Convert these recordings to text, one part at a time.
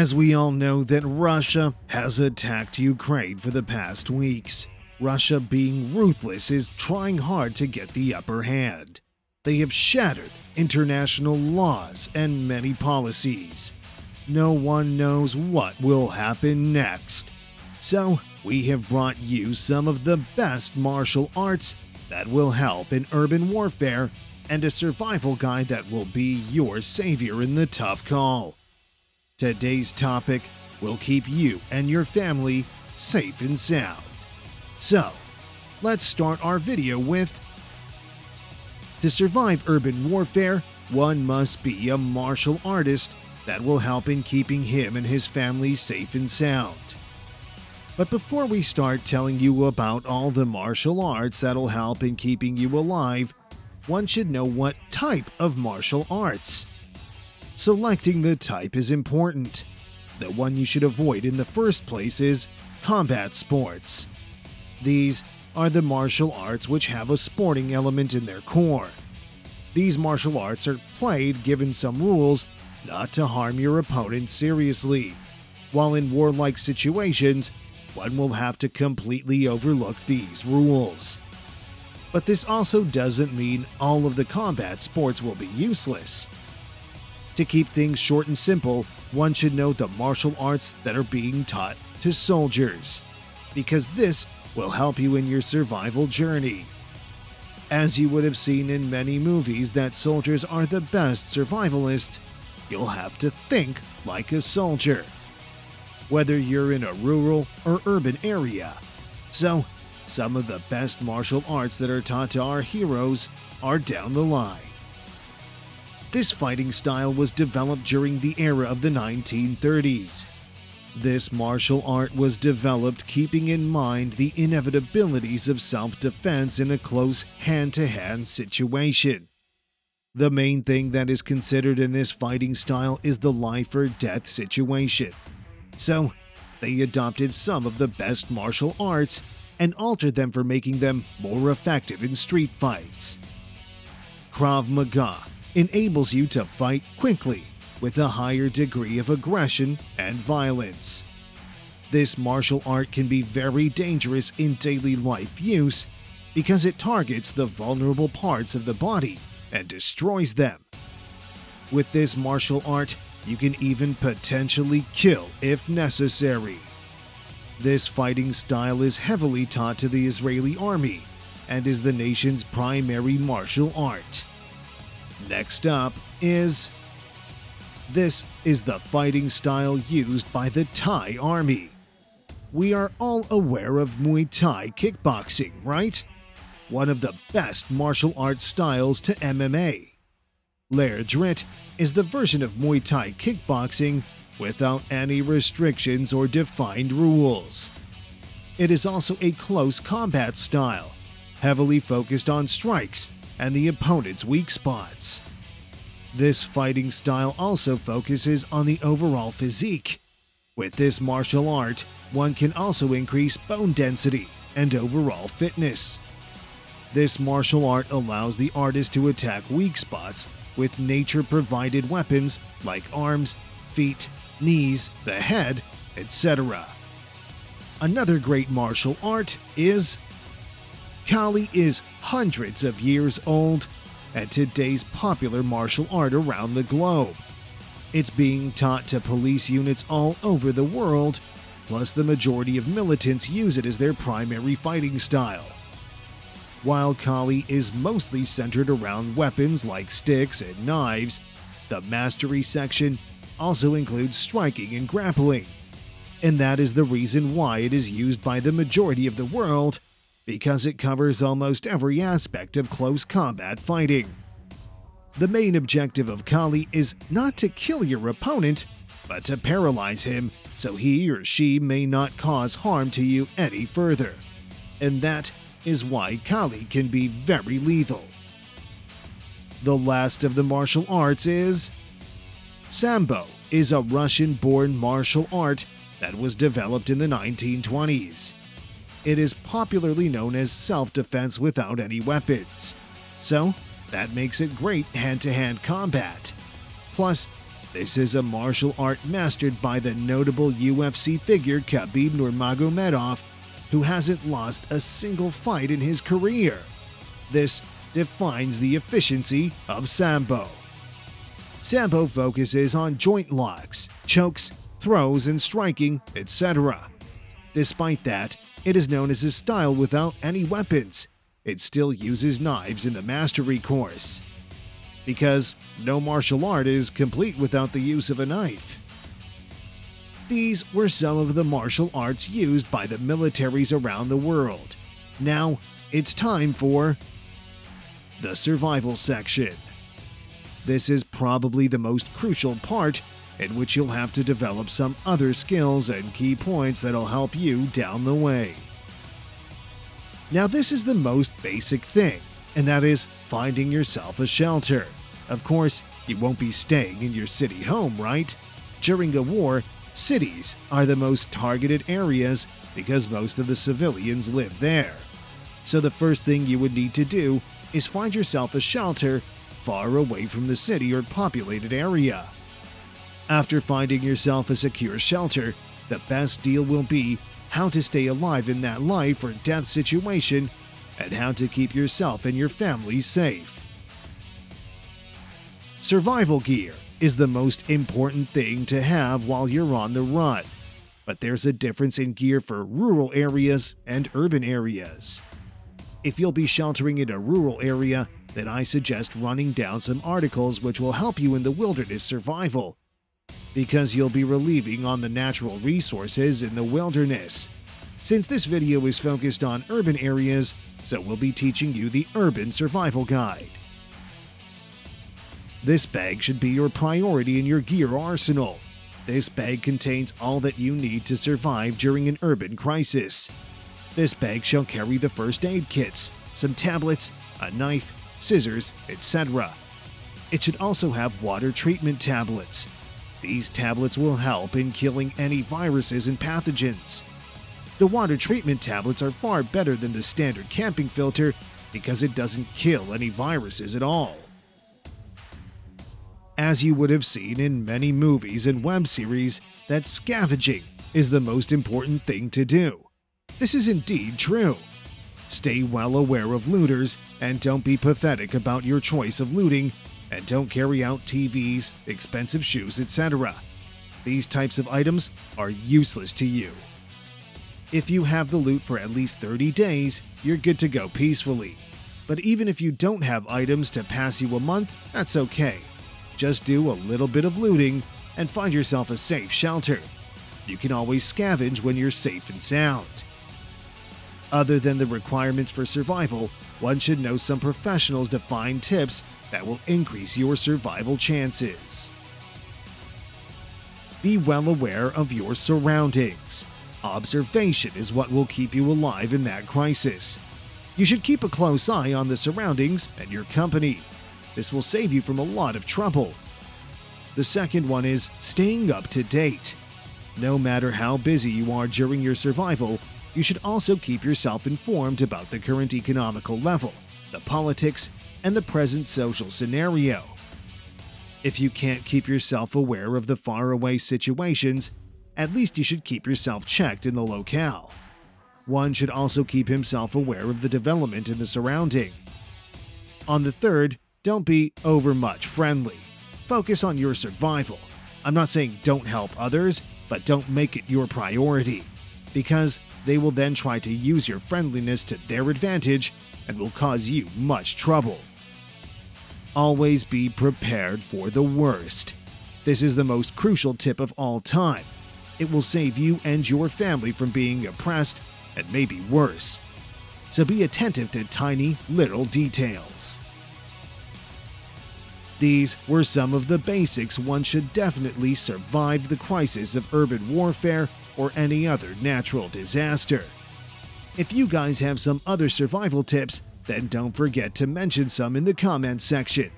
As we all know that Russia has attacked Ukraine for the past weeks. Russia, being ruthless, is trying hard to get the upper hand. They have shattered international laws and many policies. No one knows what will happen next. So, we have brought you some of the best martial arts that will help in urban warfare and a survival guide that will be your savior in the tough call. Today's topic will keep you and your family safe and sound. So, let's start our video with: to survive urban warfare, one must be a martial artist that will help in keeping him and his family safe and sound. But before we start telling you about all the martial arts that'll help in keeping you alive, one should know what type of martial arts. Selecting the type is important. The one you should avoid in the first place is combat sports. These are the martial arts which have a sporting element in their core. These martial arts are played given some rules not to harm your opponent seriously, while in warlike situations, one will have to completely overlook these rules. But this also doesn't mean all of the combat sports will be useless. To keep things short and simple, one should know the martial arts that are being taught to soldiers, because this will help you in your survival journey. As you would have seen in many movies that soldiers are the best survivalists, you'll have to think like a soldier, whether you're in a rural or urban area. So, some of the best martial arts that are taught to our heroes are down the line. This fighting style was developed during the era of the 1930s. This martial art was developed keeping in mind the inevitabilities of self-defense in a close hand-to-hand situation. The main thing that is considered in this fighting style is the life or death situation. So, they adopted some of the best martial arts and altered them for making them more effective in street fights. Krav Maga enables you to fight quickly with a higher degree of aggression and violence. This martial art can be very dangerous in daily life use because it targets the vulnerable parts of the body and destroys them. With this martial art, you can even potentially kill if necessary. This fighting style is heavily taught to the Israeli army and is the nation's primary martial art. Next up is... this is the fighting style used by the Thai army. We are all aware of Muay Thai kickboxing, right? One of the best martial arts styles to MMA. Drit is the version of Muay Thai kickboxing without any restrictions or defined rules. It is also a close combat style, heavily focused on strikes and the opponent's weak spots. This fighting style also focuses on the overall physique. With this martial art, one can also increase bone density and overall fitness. This martial art allows the artist to attack weak spots with nature-provided weapons like arms, feet, knees, the head, etc. Another great martial art is... Kali is hundreds of years old and today's popular martial art around the globe. It's being taught to police units all over the world, plus the majority of militants use it as their primary fighting style. While Kali is mostly centered around weapons like sticks and knives, the mastery section also includes striking and grappling. And that is the reason why it is used by the majority of the world, because it covers almost every aspect of close combat fighting. The main objective of Kali is not to kill your opponent, but to paralyze him so he or she may not cause harm to you any further. And that is why Kali can be very lethal. The last of the martial arts is... Sambo is a Russian-born martial art that was developed in the 1920s. It is popularly known as self-defense without any weapons, so that makes it great hand-to-hand combat. Plus, This is a martial art mastered by the notable UFC figure Khabib Nurmagomedov, who hasn't lost a single fight in his career. This defines the efficiency of Sambo. Sambo focuses on joint locks, chokes, throws, and striking, etc. Despite that, it is known as a style without any weapons. It still uses knives in the mastery course, because no martial art is complete without the use of a knife. These were some of the martial arts used by the militaries around the world. Now, it's time for the survival section. This is probably the most crucial part, in which you'll have to develop some other skills and key points that'll help you down the way. Now, this is the most basic thing, and that is finding yourself a shelter. Of course, you won't be staying in your city home, right? During a war, cities are the most targeted areas because most of the civilians live there. So the first thing you would need to do is find yourself a shelter far away from the city or populated area. After finding yourself a secure shelter, the best deal will be how to stay alive in that life or death situation and how to keep yourself and your family safe. Survival gear is the most important thing to have while you're on the run, but there's a difference in gear for rural areas and urban areas. If you'll be sheltering in a rural area, then I suggest running down some articles which will help you in the wilderness survival, because you'll be relieving on the natural resources in the wilderness. Since this video is focused on urban areas, so we'll be teaching you the Urban Survival Guide. This bag should be your priority in your gear arsenal. This bag contains all that you need to survive during an urban crisis. This bag shall carry the first aid kits, some tablets, a knife, scissors, etc. It should also have water treatment tablets. These tablets will help in killing any viruses and pathogens. The water treatment tablets are far better than the standard camping filter because it doesn't kill any viruses at all. As you would have seen in many movies and web series, that scavenging is the most important thing to do. This is indeed true. Stay well aware of looters and don't be pathetic about your choice of looting, and don't carry out TVs, expensive shoes, etc. These types of items are useless to you. If you have the loot for at least 30 days, you're good to go peacefully. But even if you don't have items to pass you a month, that's okay. Just do a little bit of looting and find yourself a safe shelter. You can always scavenge when you're safe and sound. Other than the requirements for survival, one should know some professionals defined tips that will increase your survival chances. Be well aware of your surroundings. Observation is what will keep you alive in that crisis. You should keep a close eye on the surroundings and your company. This will save you from a lot of trouble. The second one is staying up to date. No matter how busy you are during your survival, you should also keep yourself informed about the current economical level, the politics, and the present social scenario. If you can't keep yourself aware of the faraway situations, at least you should keep yourself checked in the locale. One should also keep himself aware of the development in the surrounding. On the third, don't be overmuch friendly. Focus on your survival. I'm not saying don't help others, but don't make it your priority, because they will then try to use your friendliness to their advantage and will cause you much trouble. Always be prepared for the worst. This is the most crucial tip of all time. It will save you and your family from being oppressed and maybe worse. So be attentive to tiny, little details. These were some of the basics one should definitely survive the crisis of urban warfare or any other natural disaster. If you guys have some other survival tips, then don't forget to mention some in the comments section.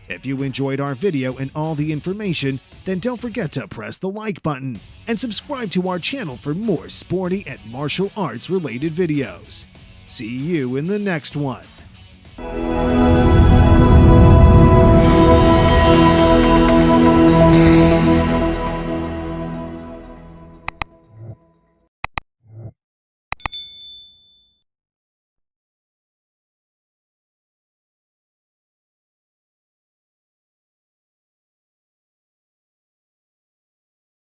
If you enjoyed our video and all the information, then don't forget to press the like button and subscribe to our channel for more sporty and martial arts related videos. See you in the next one.